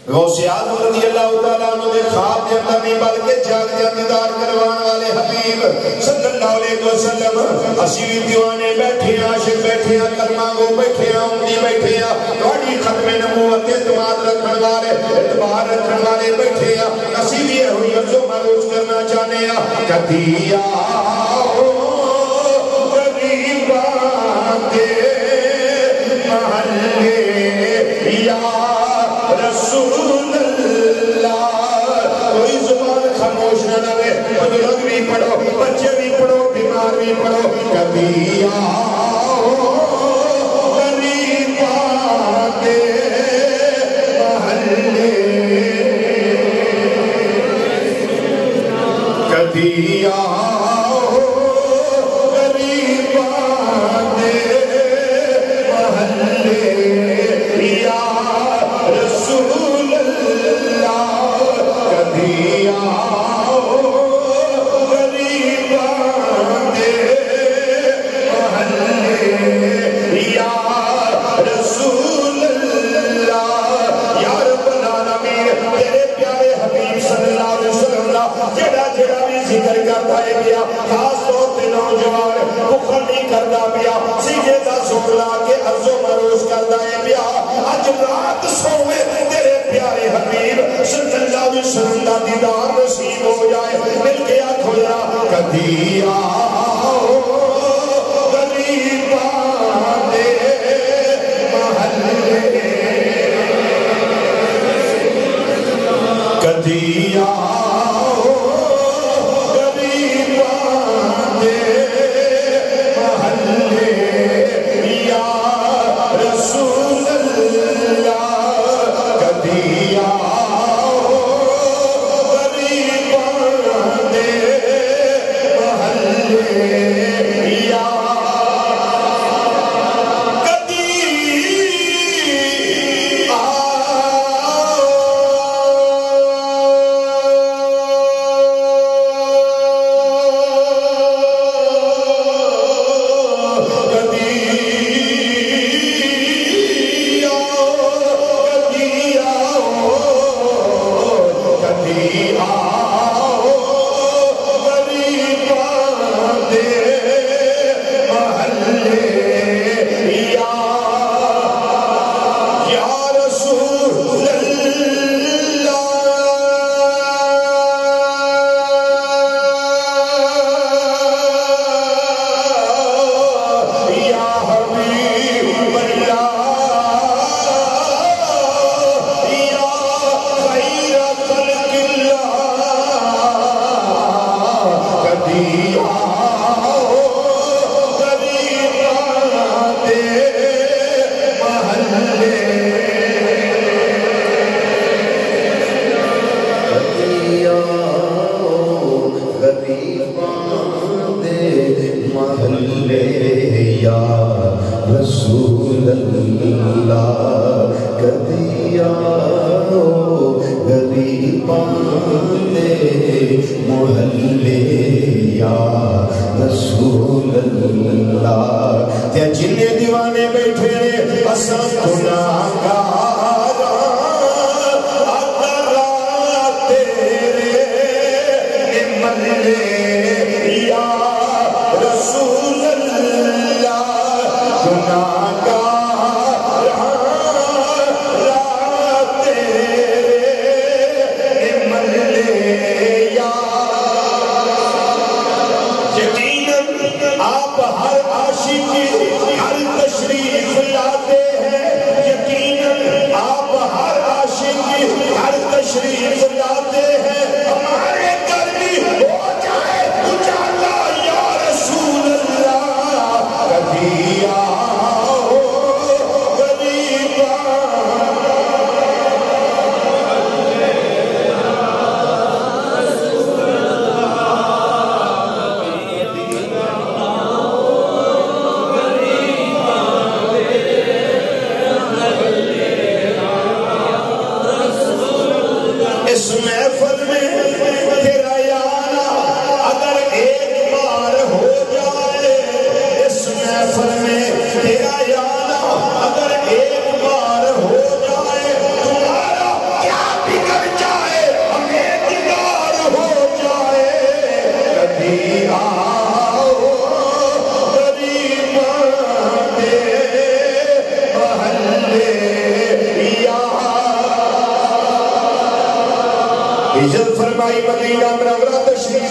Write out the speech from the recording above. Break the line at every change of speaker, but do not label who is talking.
غوث اعظم رضی اللہ تعالیٰ عنہ دے خواب دے اندر نہیں بلکہ جاگ دے دیدار کروان والے حبیب صلی اللہ علیہ وسلم اسی بھی دیوانے بیٹھے ہیں عاشق بیٹھے ہیں کلمہ گو بیٹھے ہیں امتی بیٹھے ہیں توڑی ختم نبوت اعتماد رکھن والے اعتبار رکھن والے بیٹھے ہیں اسی بھی ہوئی عرض و معروض کرنا چاہنے ہیں کدی آؤ غریباں دے محلے یا رسول اللہ کوئی زبان خاموش نہ رہے بزرگ بھی پڑھو بچے بھی پڑھو بیمار بھی پڑھو کبھی آؤ غریباں دے محلے کبھی آؤ غریباں دے محلے یا رسول اللہ کبھی آؤ غریباں دے محلے یا رسول اللہ یا رب العالمین تیرے پیارے حبیب صلی اللہ علیہ وسلم جڑا جڑا بھی ذکر کرتا ہے پیا خاص طور پہ نوجوان بخل نہیں کرتا پیا سیدھے دا سولا کے عرض و معروض کرتا ہے پیا اج رات سوے تیرے پیارے حبیب صلی اللہ علیہ وسلم دا دیدار نصیب ہو جائے مل کے آنکھ ہو جا کبھی آؤ غریباں دے محلے کبھی آؤ غریباں دے محلے یا رسول اللہ کبھی آؤ غریباں دے محلے یا رسول اللہ کبھی آؤ غریباں دے محلے یا رسول اللہ تے جننے دیوانے بیٹھے نے اساں گناہگار اقرار تیرے محلے یا رسول اللہ گناہگار آپ ہر عاشق کی ہر تشریف لاتے ہیں یقیناً آپ ہر عاشق کی ہر تشریف لاتے ہیں ہمارے گھر بھی ہو جائے اجالا یا رسول اللہ کبھی آؤ غریباں اس محفل میں تیرا یارا اگر ایک بار ہو جائے اس محفل میں تیرا یارا اگر ایک بار ہو جائے تمہارا کیا عزت فرمائی مدینہ منورہ تشریف